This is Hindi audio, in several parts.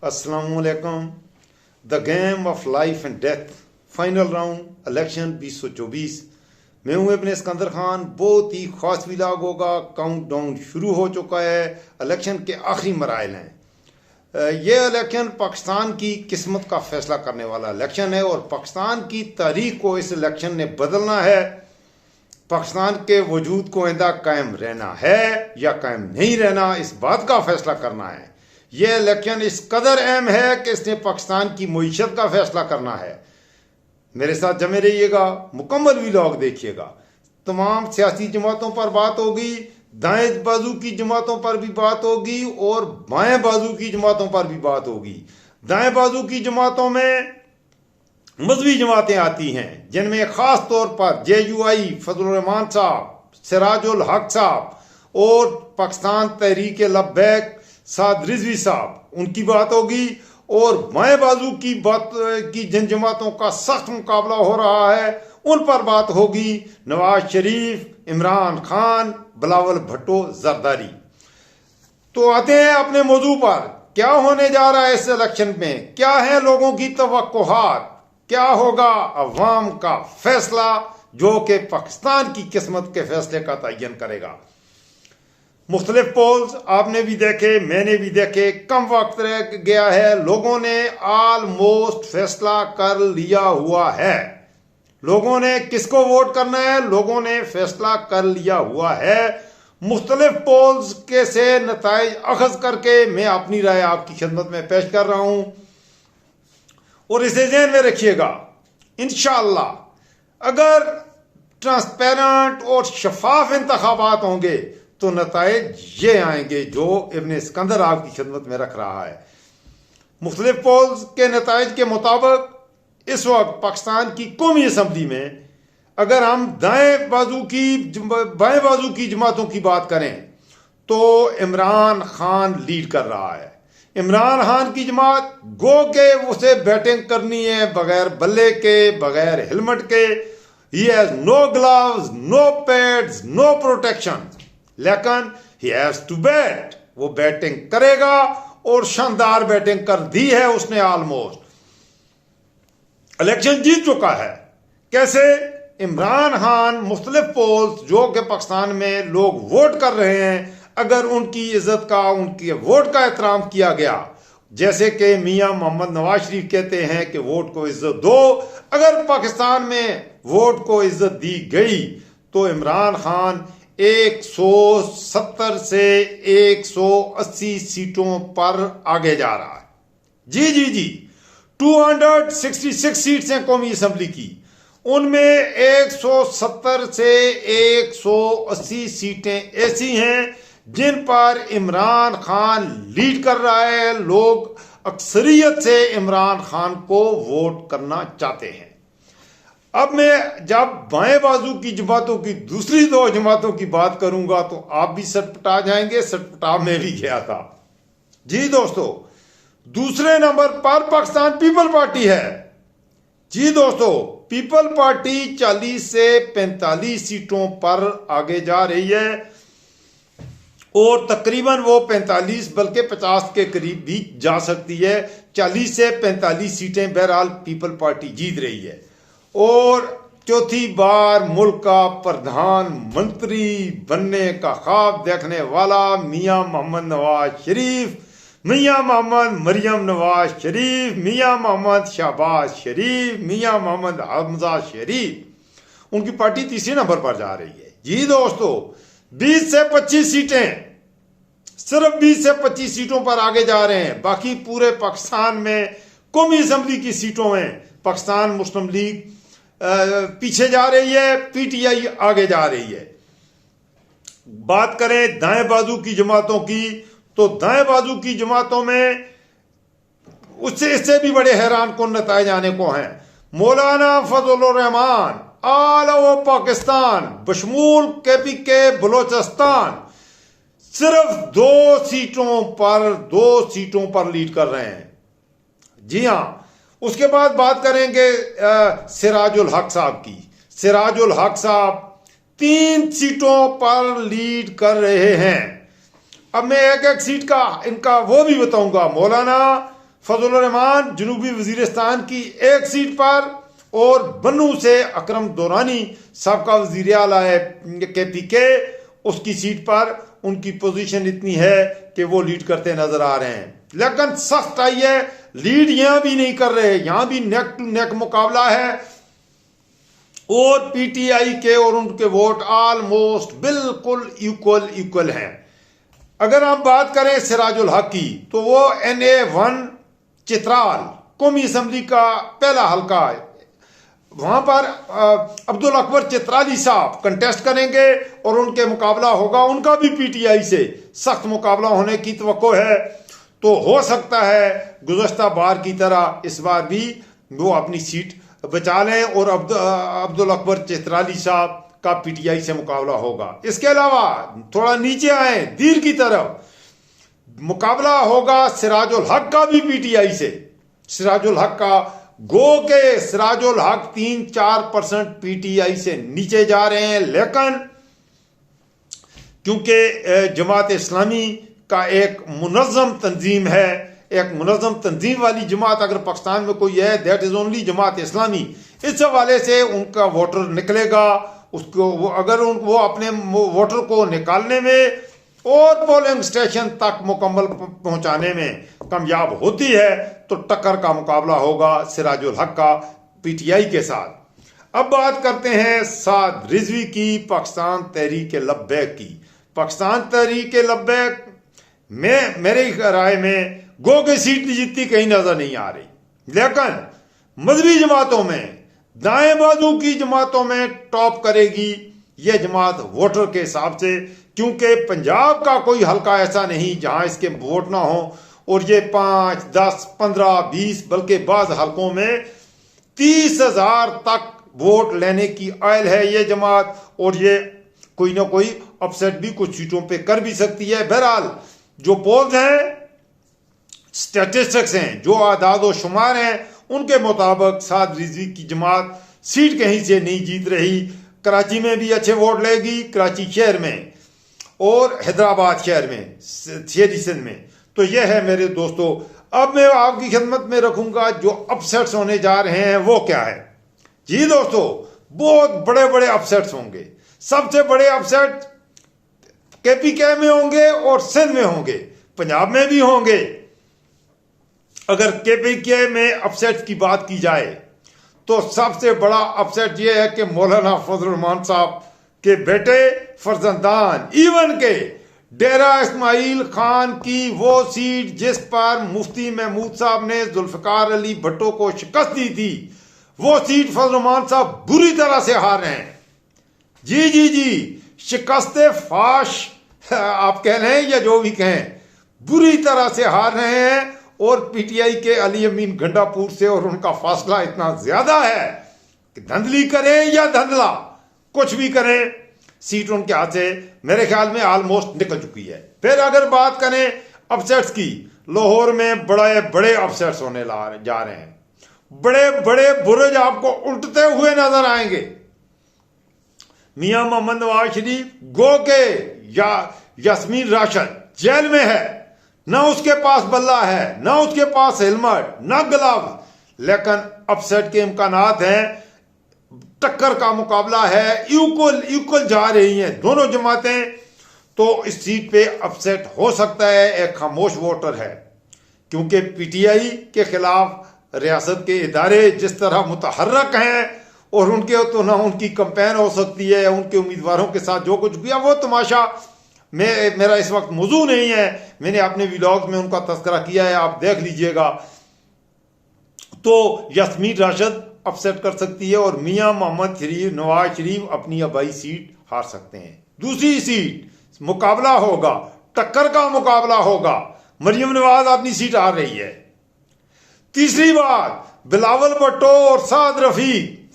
अस्सलामुअलैकुम। The game of life and death, final round election 2024 में हूँ इब्ने सिकंदर खान। बहुत ही खास व्लॉग होगा। काउंट डाउन शुरू हो चुका है। इलेक्शन के आखिरी मराइल हैं। ये इलेक्शन पाकिस्तान की किस्मत का फैसला करने वाला इलेक्शन है और पाकिस्तान की तारीख को इस इलेक्शन ने बदलना है। पाकिस्तान के वजूद को आइंदा कायम रहना है या कायम नहीं रहना, इस बात का फैसला करना है। यह इलेक्शन इस कदर अहम है कि इसने पाकिस्तान की मईशत का फैसला करना है। मेरे साथ जमे रहिएगा, मुकम्मल व्लॉग देखिएगा। तमाम सियासी जमातों पर बात होगी, दाएं बाजू की जमातों पर भी बात होगी और बाएं बाजू की जमातों पर भी बात होगी। दाएं बाजू की जमातों में मजहबी जमातें आती हैं, जिनमें खास तौर पर JUI फजल रहमान साहब, सिराजुल हक साहब और पाकिस्तान तहरीक लब्बैक साद रिजवी साहब, उनकी बात होगी। और बाएं बाजू की बात की जिन जमातों का सख्त मुकाबला हो रहा है उन पर बात होगी। नवाज शरीफ, इमरान खान, बिलावल भुट्टो, जरदारी। तो आते हैं अपने मौजू पर। क्या होने जा रहा है इस इलेक्शन में, क्या है लोगों की तवक्कुहात, क्या होगा अवाम का फैसला जो कि पाकिस्तान की किस्मत के फैसले का तयन करेगा। मुख्तलिफ पोल्स आपने भी देखे, मैंने भी देखे। कम वक्त रह गया है, लोगों ने ऑलमोस्ट फैसला कर लिया हुआ है। लोगों ने किसको वोट करना है, लोगों ने फैसला कर लिया हुआ है। मुख्तलिफ पोल्स के से नताइज अखज करके मैं अपनी राय आपकी खिदमत में पेश कर रहा हूं और इसे ज़हन में रखिएगा। इंशाअल्लाह अगर ट्रांसपेरेंट और शफाफ इंतखाबात होंगे तो नताइज ये आएंगे जो इब्ने सिकंदर आपकी खिदमत में रख रहा है। मुख्तलिफ पोल्स के नताइज के मुताबिक इस वक्त पाकिस्तान की कौमी असम्बली में अगर हम बाएं बाजू की जमातों की बात करें तो इमरान खान लीड कर रहा है। इमरान खान की जमात गो के उसे बैटिंग करनी है बगैर बल्ले के, बगैर हेलमेट के। He has no gloves, no pads, no protection, लेकिन ही हैज टू बैट। वो बैटिंग करेगा और शानदार बैटिंग कर दी है उसने। ऑलमोस्ट इलेक्शन जीत चुका है। कैसे? इमरान खान मुख्तलिफ पोल्स जो कि पाकिस्तान में लोग वोट कर रहे हैं, अगर उनकी इज्जत का, उनके वोट का एहतराम किया गया, जैसे कि मियां मोहम्मद नवाज शरीफ कहते हैं कि वोट को इज्जत दो, अगर पाकिस्तान में वोट को इज्जत दी गई तो इमरान खान 170 से 180 सीटों पर आगे जा रहा है। जी 266 सीट्स हैं कौमी असम्बली की, उनमें 170 से 180 सीटें ऐसी हैं जिन पर इमरान खान लीड कर रहा है। लोग अक्सरियत से इमरान खान को वोट करना चाहते हैं। अब मैं जब बाएं बाजू की जमातों की दूसरी दो जमातों की बात करूंगा तो आप भी सटपटा जाएंगे। सटपटा में भी गया था। जी दोस्तों, दूसरे नंबर पर पाकिस्तान पीपल पार्टी है। जी दोस्तों, पीपल पार्टी 40 से 45 सीटों पर आगे जा रही है और तकरीबन वो 45 बल्कि 50 के करीब भी जा सकती है। 40 से 45 सीटें बहरहाल पीपल पार्टी जीत रही है और चौथी बार मुल्क का प्रधानमंत्री बनने का ख्वाब देखने वाला मियां मोहम्मद नवाज शरीफ, मियां मोहम्मद मरियम नवाज शरीफ, मियां मोहम्मद शहबाज शरीफ, मियां मोहम्मद हमजा शरीफ, उनकी पार्टी तीसरे नंबर पर जा रही है। जी दोस्तों, 20 से 25 सीटें, सिर्फ 20 से 25 सीटों पर आगे जा रहे हैं। बाकी पूरे पाकिस्तान में कौमी असम्बली की सीटों में पाकिस्तान मुस्लिम लीग पीछे जा रही है, PTI आगे जा रही है। बात करें दाएं बाजू की जमातों की तो दाएं बाजू की जमातों में इससे भी बड़े हैरान कौन नताइज आने को हैं। मौलाना फजल रहमान ऑल ओवर पाकिस्तान बशमूल KPK बलोचिस्तान सिर्फ 2 सीटों पर लीड कर रहे हैं। जी हां, उसके बाद बात करेंगे सिराजुल हक साहब की। सिराजुल हक साहब 3 सीटों पर लीड कर रहे हैं। अब मैं एक एक सीट का इनका वो भी बताऊंगा। मौलाना फजलुर रहमान जनूबी वजीरिस्तान की एक सीट पर और बन्नू से अकरम दुरानी साबका वजीर आला है KPK, उसकी सीट पर उनकी पोजीशन इतनी है कि वो लीड करते नजर आ रहे हैं। लेकिन सख्त आई है, लीड यहां भी नहीं कर रहे, यहां भी नेक टू नेक मुकाबला है और PTI के और उनके वोट ऑलमोस्ट बिल्कुल इक्वल हैं। अगर हम बात करें सिराजुल हक की तो वो NA1 चित्राल कौमी असम्बली का पहला हलका है, वहां पर अब्दुल अकबर चित्राली साहब कंटेस्ट करेंगे और उनके मुकाबला होगा, उनका भी PTI से सख्त मुकाबला होने की तवक्को है। तो हो सकता है गुज़श्ता बार की तरह इस बार भी वो अपनी सीट बचा लें और अब्दुल अकबर चित्राली साहब का PTI से मुकाबला होगा। इसके अलावा थोड़ा नीचे आए दीर की तरफ, मुकाबला होगा सिराजुल हक का भी PTI से। सिराजुल हक का गो के सिराजुल हक 3-4% PTI से नीचे जा रहे हैं, लेकिन क्योंकि जमात इस्लामी का एक मुनज़्ज़म तंजीम है, एक मुनज़्ज़म तंजीम वाली जमात अगर पाकिस्तान में कोई है that is only Jamaat Islami. इस हवाले से उनका वोटर निकलेगा, उसको वो अपने वोटर को निकालने में और पोलिंग स्टेशन तक मुकम्मल पहुंचाने में कामयाब होती है तो टक्कर का मुकाबला होगा सिराजुल हक का PTI के साथ। अब बात करते हैं साद रिजवी की पाकिस्तान तहरीक लब्बैक की। पाकिस्तान तहरीक लब्बैक में मेरी राय में गो की सीट जीतती कहीं नजर नहीं आ रही, लेकिन मजहबी जमातों में दाएं बाजू की जमातों में टॉप करेगी यह जमात वोटर के हिसाब से, क्योंकि पंजाब का कोई हलका ऐसा नहीं जहां इसके वोट ना हो और ये 5, 10, 15, 20 बल्कि बाज हलकों में 30,000 तक वोट लेने की आयल है ये जमात, और ये कोई ना कोई अपसेट भी कुछ सीटों पे कर भी सकती है। बहरहाल जो पोल्स हैं, स्टैटिस्टिक्स हैं, जो आदाद व शुमार हैं, उनके मुताबिक साद रिजवी की जमात सीट कहीं से नहीं जीत रही। कराची में भी अच्छे वोट लेगी, कराची शहर में और हैदराबाद शहर में, शहरी सिंध में। तो यह है मेरे दोस्तों। अब मैं आपकी खिदमत में रखूंगा जो अपसेट्स होने जा रहे हैं वो क्या है। जी दोस्तों, बहुत बड़े बड़े अपसेट्स होंगे। सबसे बड़े अपसेट KPK में होंगे और सिंध में होंगे, पंजाब में भी होंगे। अगर KPK में अपसेट की बात की जाए तो सबसे बड़ा अपसेट यह है कि मौलाना फजलुर रहमान साहब के बेटे फर्जंदान इवन के डेरा इस्माइल खान की वो सीट जिस पर मुफ्ती महमूद साहब ने जुल्फिकार अली भट्टो को शिकस्त दी थी, वो सीट फजलुर रहमान साहब बुरी तरह से हार रहे हैं। जी, शिकस्त फाश आप कह रहे हैं या जो भी कहें, बुरी तरह से हार रहे हैं। और PTI के अली अमीन गंडापुर से और उनका फासला इतना ज्यादा है कि धंधली करें या धंधला कुछ भी करें, सीट उनके हाथ से मेरे ख्याल में ऑलमोस्ट निकल चुकी है। फिर अगर बात करें अपसेट्स की, लाहौर में बड़े बड़े अपसेट्स होने जा रहे हैं। बड़े बड़े बुर्ज आपको उल्टते हुए नजर आएंगे। मियां मोहम्मद नवाज शरीफ गो के या यास्मीन राशिद जेल में है, ना उसके पास बल्ला है, ना उसके पास हेलमेट, ना ग्लव, लेकिन अपसेट के इम्कानात हैं। टक्कर का मुकाबला है, इक्वल जा रही हैं दोनों जमातें। तो इस सीट पे अपसेट हो सकता है। एक खामोश वोटर है, क्योंकि PTI के खिलाफ रियासत के इदारे जिस तरह मुतहर्रक हैं और उनके तो ना उनकी कंपेन हो सकती है, उनके उम्मीदवारों के साथ जो कुछ किया वो तमाशा मेरा इस वक्त मौजू नहीं है। मैंने अपने व्लॉग्स में उनका तस्करा किया है, आप देख लीजिएगा। तो यास्मीन राशिद अपसेट कर सकती है और मियां मोहम्मद नवाज शरीफ अपनी आबाई सीट हार सकते हैं। दूसरी सीट मुकाबला होगा, टक्कर का मुकाबला होगा, मरियम नवाज अपनी सीट हार रही है। तीसरी बात, बिलावल भट्टो और साद रफीक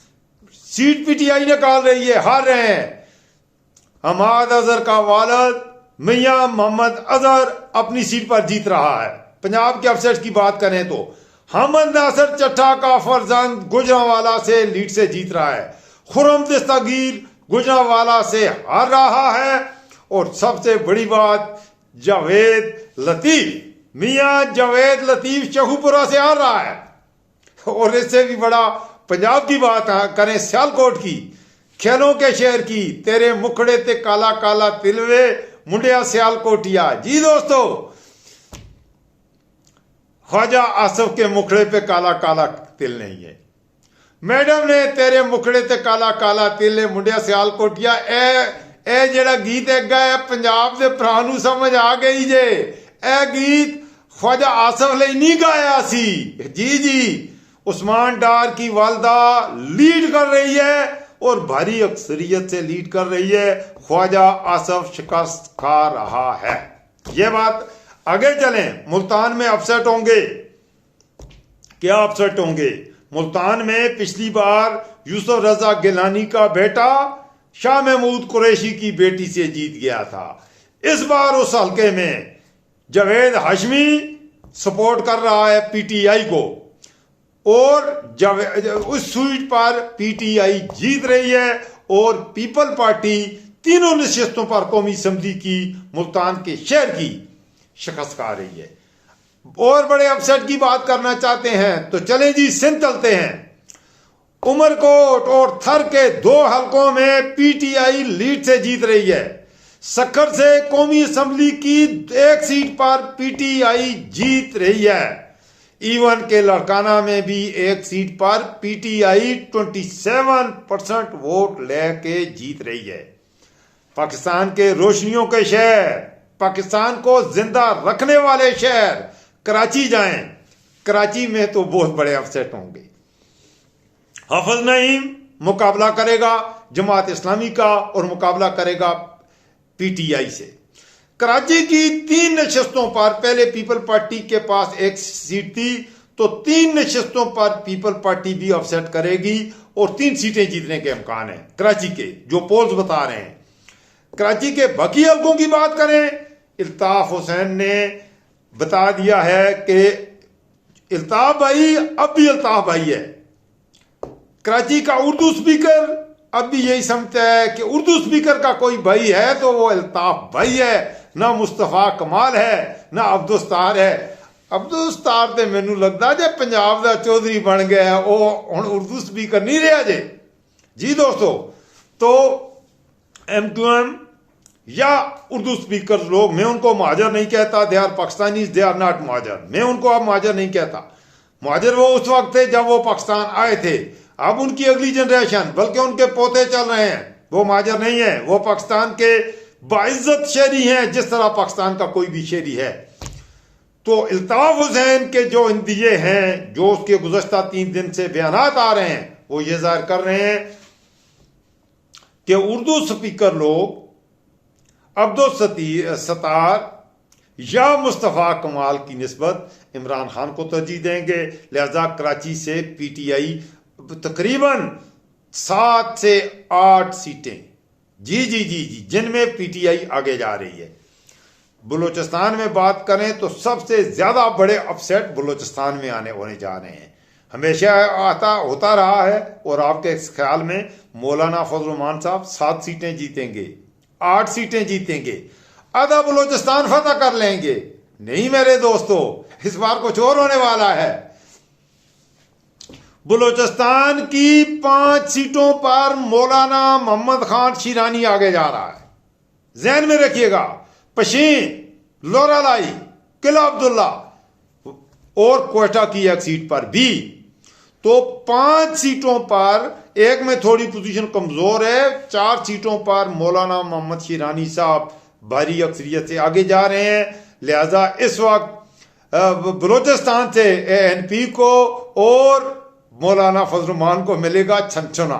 सीट PTI निकाल रही है, हार रहे हैं। हमाद अजहर का वालिद मियां मोहम्मद अजहर अपनी सीट पर जीत रहा है। पंजाब के अपसेट की बात करें तो हमद नासिर चट्टा का फर्जंद गुजरांवाला से लीड से जीत रहा है। खुर्रम दस्तगीर गुजरांवाला से हार रहा है। और सबसे बड़ी बात, जावेद लतीफ मियां जावेद लतीफ शहूपुरा से आ रहा है। और इससे भी बड़ा पंजाब की बात करें, सियालकोट की, खेलों के शहर की, तेरे मुखड़े ते काला काला तिलवे मुंडिया सियालकोटिया। जी दोस्तों, ख्वाजा आसिफ के मुखड़े पे काला काला तिल नहीं है। मैडम ने तेरे मुखड़े ते काला काला तिल मुंडिया सियालकोटिया ए जेड़ा गीत है गाया पंजाब के भरा नूं समझ आ गई जे। ए गीत ख्वाजा आसिफ लई नहीं गाया सी। जी जी, उस्मान डार की वालदा लीड कर रही है और भारी अक्सरियत से लीड कर रही है। ख्वाजा आसिफ शिकस्त खा रहा है। ये बात आगे चलें, मुल्तान में अपसेट होंगे। क्या अपसेट होंगे? मुल्तान में पिछली बार यूसुफ रजा गिलानी का बेटा शाह महमूद कुरैशी की बेटी से जीत गया था। इस बार उस हल्के में जावेद हाशमी सपोर्ट कर रहा है पीटीआई को और उस सीट पर पीटीआई जीत रही है और पीपल पार्टी तीनों नशिस्तों पर कौमी असम्बली की मुल्तान के शहर की शिकस्त खा रही है। और बड़े अपसेट की बात करना चाहते हैं तो चले जी सिंध चलते हैं। उमरकोट और थर के 2 हलकों में पीटीआई लीड से जीत रही है। सक्कर से कौमी असम्बली की 1 सीट पर पीटीआई जीत रही है। ईवन के लड़काना में भी 1 सीट पर पीटीआई 27% वोट लेके जीत रही है। पाकिस्तान के रोशनियों के शहर, पाकिस्तान को जिंदा रखने वाले शहर कराची जाएं। कराची में तो बहुत बड़े अपसेट होंगे। हाफिज नईम मुकाबला करेगा जमात इस्लामी का और मुकाबला करेगा पीटीआई से। कराची की 3 नशिस्तों पर पहले पीपल पार्टी के पास 1 सीट थी, तो 3 नशिस्तों पर पीपल पार्टी भी अपसेट करेगी और 3 सीटें जीतने के इम्कान है कराची के, जो पोल्स बता रहे हैं। कराची के बाकी हल्कों की बात करें, इल्ताफ हुसैन ने बता दिया है कि इल्ताफ भाई अब भी इल्ताफ भाई है। कराची का उर्दू स्पीकर अब भी यही समझता है कि उर्दू स्पीकर का कोई भाई है तो वो इल्ताफ भाई है, ना मुस्तफा कमाल है ना अब्दुस्तार है। अब्दुस्तार तो मैनू लगता जे पंजाब का चौधरी बन गया, वो हुण उर्दू स्पीकर नहीं रहा जे। जी दोस्तों, तो M2M या उर्दू स्पीकर लोग, मैं उनको महाजर नहीं कहता, they are Pakistani, they are not महाजर। मैं उनको अब महाजर नहीं कहता। महाजर वो उस वक्त थे जब वो पाकिस्तान आए थे। अब उनकी अगली जनरेशन, बल्कि उनके पोते चल रहे हैं, वो महाजर नहीं है, वो पाकिस्तान के बाइज्जत शहरी हैं जिस तरह पाकिस्तान का कोई भी शहरी है। तो इल्ताफ हुसैन के जो इंदिये हैं, जो उसके गुज़श्ता 3 दिन से बयानात आ रहे हैं, वो ये जाहिर कर रहे हैं कि उर्दू स्पीकर लोग अब्दुल सत्तार या मुस्तफ़ा कमाल की निस्बत इमरान खान को तरजीह देंगे। लिहाजा कराची से पीटीआई तकरीबन 7 से 8 सीटें, जी जी जी जी, जिनमें पीटीआई आगे जा रही है। बलूचिस्तान में बात करें तो सबसे ज्यादा बड़े अपसेट बलूचिस्तान में होने जा रहे हैं। हमेशा होता रहा है और आपके ख्याल में मौलाना फजल रहमान साहब 7 सीटें जीतेंगे, 8 सीटें जीतेंगे, आधा बलूचिस्तान फतह कर लेंगे। नहीं मेरे दोस्तों, इस बार कुछ और होने वाला है। बलूचिस्तान की 5 सीटों पर मौलाना मोहम्मद खान शिरानी आगे जा रहा है। जहन में रखिएगा, पशीन, लोरालाई, किला अब्दुल्ला और कोयटा की 1 सीट पर भी। तो 5 सीटों पर, एक में थोड़ी पोजीशन कमजोर है, 4 सीटों पर मौलाना मोहम्मद शिरानी साहब भारी अक्सरियत से आगे जा रहे हैं। लिहाजा इस वक्त बलूचिस्तान से ANP को और मौलाना फजल रहमान को मिलेगा छनछुना।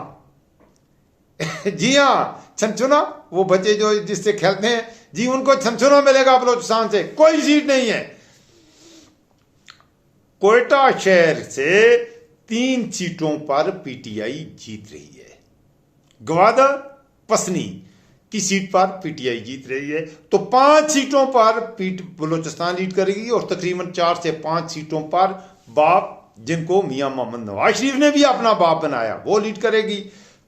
जी हाँ, छनछुना, वो बच्चे जो जिससे खेलते हैं, जी उनको छनछुना मिलेगा बलूचिस्तान से। कोई सीट नहीं है। कोयटा शहर से 3 सीटों पर पीटीआई जीत रही है। गवादर, पसनी की सीट पर पीटीआई जीत रही है। तो 5 सीटों पर बलूचिस्तान लीड करेगी और तकरीबन 4 से 5 सीटों पर बाप, जिनको मियां मोहम्मद नवाज शरीफ ने भी अपना बाप बनाया, वो लीड करेगी।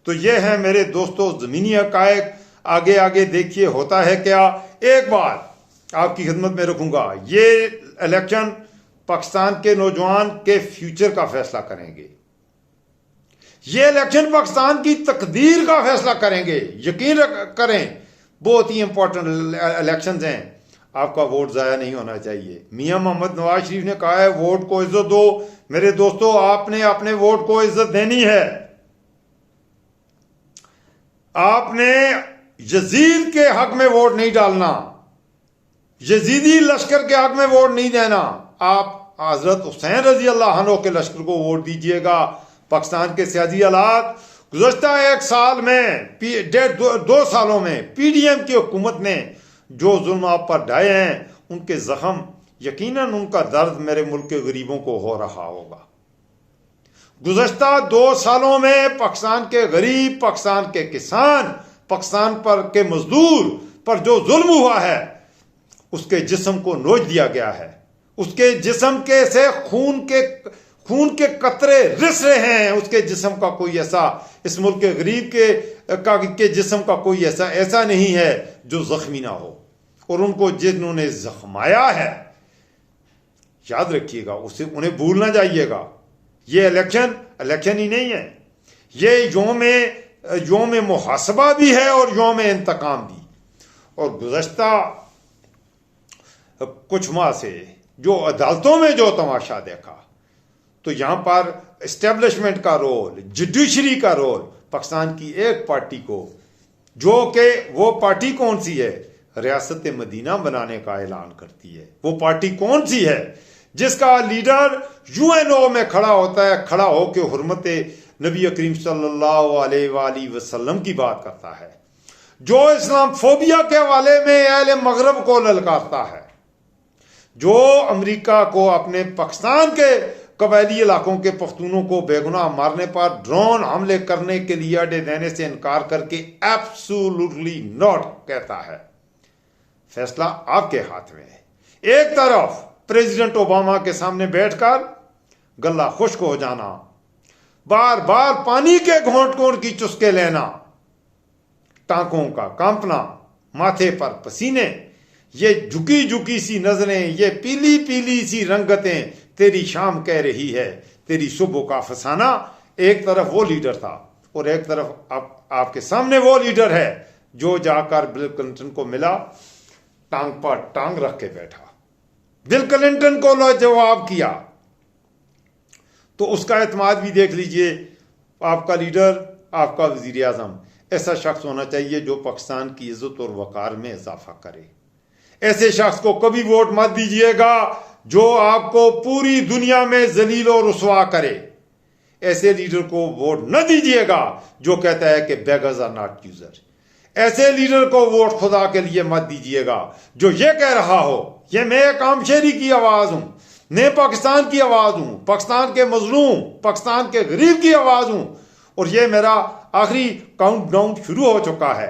तो ये है मेरे दोस्तों ज़मीनी हक़ाइक़। आगे आगे देखिए होता है क्या। एक बार आपकी खिदमत में रखूंगा। ये इलेक्शन पाकिस्तान के नौजवान के फ्यूचर का फैसला करेंगे। ये इलेक्शन पाकिस्तान की तकदीर का फैसला करेंगे। यकीन करें, बहुत ही इंपॉर्टेंट इलेक्शंस हैं। आपका वोट ज़ाया नहीं होना चाहिए। मियां मोहम्मद नवाज शरीफ ने कहा है वोट को इज्जत दो। मेरे दोस्तों, आपने अपने वोट को इज्जत देनी है। आपने यजीद के हक में वोट नहीं डालना, यजीदी लश्कर के हक में वोट नहीं देना। आप हजरत हुसैन रजी अल्लाह अन्हु के लश्कर को वोट दीजिएगा। पाकिस्तान के सियासी हालात गुज़श्ता एक साल में, 2 सालों में पीडीएम की हुकूमत ने जो जुल्म आप पर ढाए हैं, उनके जख्म, यकीनन उनका दर्द मेरे मुल्क के गरीबों को हो रहा होगा। गुज़श्ता 2 सालों में पाकिस्तान के गरीब, पाकिस्तान के किसान, पाकिस्तान पर के मजदूर पर जो जुल्म हुआ है, उसके जिस्म को नोच दिया गया है। उसके जिस्म के से खून के कतरे रिस रहे हैं। उसके जिस्म का कोई ऐसा, इस मुल्क के गरीब के जिस्म का कोई ऐसा नहीं है जो जख्मी ना हो। और उनको जिन्होंने जख्माया है, याद रखिएगा, उसे उन्हें भूल ना जाइएगा। ये इलेक्शन ही नहीं है, ये योम मुहासबा भी है और योम इंतकाम भी। और गुज़श्ता कुछ माह से जो अदालतों में जो तमाशा देखा, तो यहां पर एस्टेब्लिशमेंट का रोल, जुडिशरी का रोल, पाकिस्तान की एक पार्टी को, जो कि वो पार्टी कौन सी है, रियासत मदीना बनाने का ऐलान करती है। वो पार्टी कौन सी है जिसका लीडर यूएनओ में खड़ा होता है, खड़ा होकर हुर्मत नबी करीम सल्लल्लाहु अलैहि वसल्लम की बात करता है, जो इस्लामफोबिया के हवाले में अहले मगरब को ललकारता है, जो अमेरिका को अपने पाकिस्तान के कबायली इलाकों के पख्तूनों को बेगुनाह मारने पर ड्रोन हमले करने के लिए अड्डे देने से इनकार करके एब्सोल्युटली नॉट कहता है। फैसला आपके हाथ में है। एक तरफ प्रेसिडेंट ओबामा के सामने बैठकर गला खुश्क हो जाना, बार बार पानी के घोंट की चुस्के लेना, टांकों का कांपना, माथे पर पसीने, ये झुकी झुकी सी नजरें, ये पीली पीली सी रंगतें, तेरी शाम कह रही है, तेरी सुबह का फसाना। एक तरफ वो लीडर था और एक तरफ आपके सामने वो लीडर है जो जाकर बिल क्लिंटन को मिला, टांग पर टांग रख के बैठा, बिल क्लिंटन को जवाब किया। तो उसका एतमाद भी देख लीजिए। आपका लीडर, आपका वजीर आजम ऐसा शख्स होना चाहिए जो पाकिस्तान की इज्जत और वकार में इजाफा करे। ऐसे शख्स को कभी वोट मत दीजिएगा जो आपको पूरी दुनिया में जलील और रुसवा करे। ऐसे लीडर को वोट न दीजिएगा जो कहता है कि बेगर्स आर नॉट यूजर। ऐसे लीडर को वोट खुदा के लिए मत दीजिएगा जो ये कह रहा हो ये मैं कामशेरी की आवाज हूं, मैं पाकिस्तान की आवाज हूं, पाकिस्तान के मजलूम, पाकिस्तान के गरीब की आवाज हूं, और ये मेरा आखिरी काउंटडाउन शुरू हो चुका है।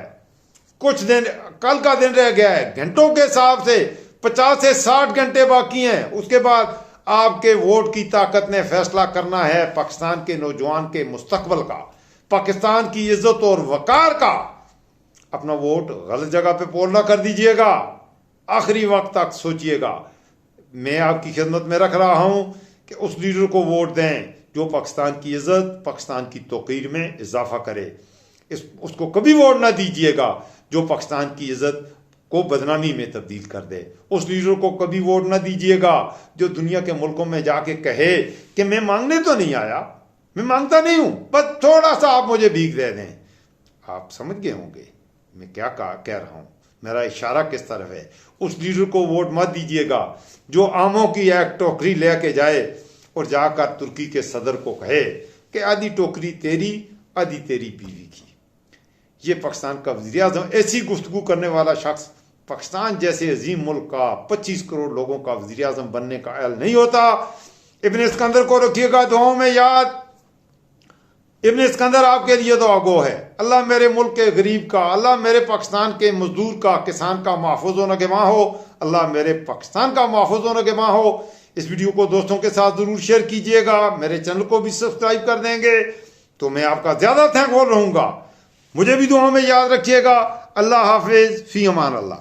कुछ दिन, कल का दिन रह गया है, घंटों के हिसाब से 50 से 60 घंटे बाकी हैं। उसके बाद आपके वोट की ताकत ने फैसला करना है पाकिस्तान के नौजवान के मुस्तकबल का, पाकिस्तान की इज्जत और वकार का। अपना वोट गलत जगह पे पोल ना कर दीजिएगा। आखिरी वक्त तक सोचिएगा। मैं आपकी खिदमत में रख रहा हूं कि उस लीडर को वोट दें जो पाकिस्तान की इज्जत, पाकिस्तान की तौकीर में इजाफा करे। उसको कभी वोट ना दीजिएगा जो पाकिस्तान की इज्जत को बदनामी में तब्दील कर दे। उस लीडर को कभी वोट ना दीजिएगा जो दुनिया के मुल्कों में जाके कहे कि मैं मांगने तो नहीं आया, मैं मांगता नहीं हूं, बस थोड़ा सा आप मुझे भीख दे दें। आप समझ गए होंगे मैं क्या कह रहा हूं, मेरा इशारा किस तरफ है। उस लीडर को वोट मत दीजिएगा जो आमों की एक टोकरी लेके जाए और जाकर तुर्की के सदर को कहे कि आधी टोकरी तेरी, आधी तेरी बीवी की। ये पाकिस्तान का वज़ीर आज़म ऐसी गुफ्तगू करने वाला शख्स पाकिस्तान जैसे अजीम मुल्क का 25 करोड़ लोगों का वज़ीर आज़म बनने का अहल नहीं होता। इब्न सिकंदर को रखिएगा दुआओं में याद। इब्न सिकंदर आपके लिए दुआ गो है। अल्लाह मेरे मुल्क के गरीब का, अल्लाह मेरे पाकिस्तान के मजदूर का, किसान का महफूज होना के माँ हो, अल्लाह मेरे पाकिस्तान का महफूज होना के माँ हो। इस वीडियो को दोस्तों के साथ जरूर शेयर कीजिएगा। मेरे चैनल को भी सब्सक्राइब कर देंगे तो मैं आपका ज्यादा थैंकफुल रहूंगा। मुझे भी दुआ में याद रखिएगा। अल्लाह हाफिज, फी अमान अल्लाह।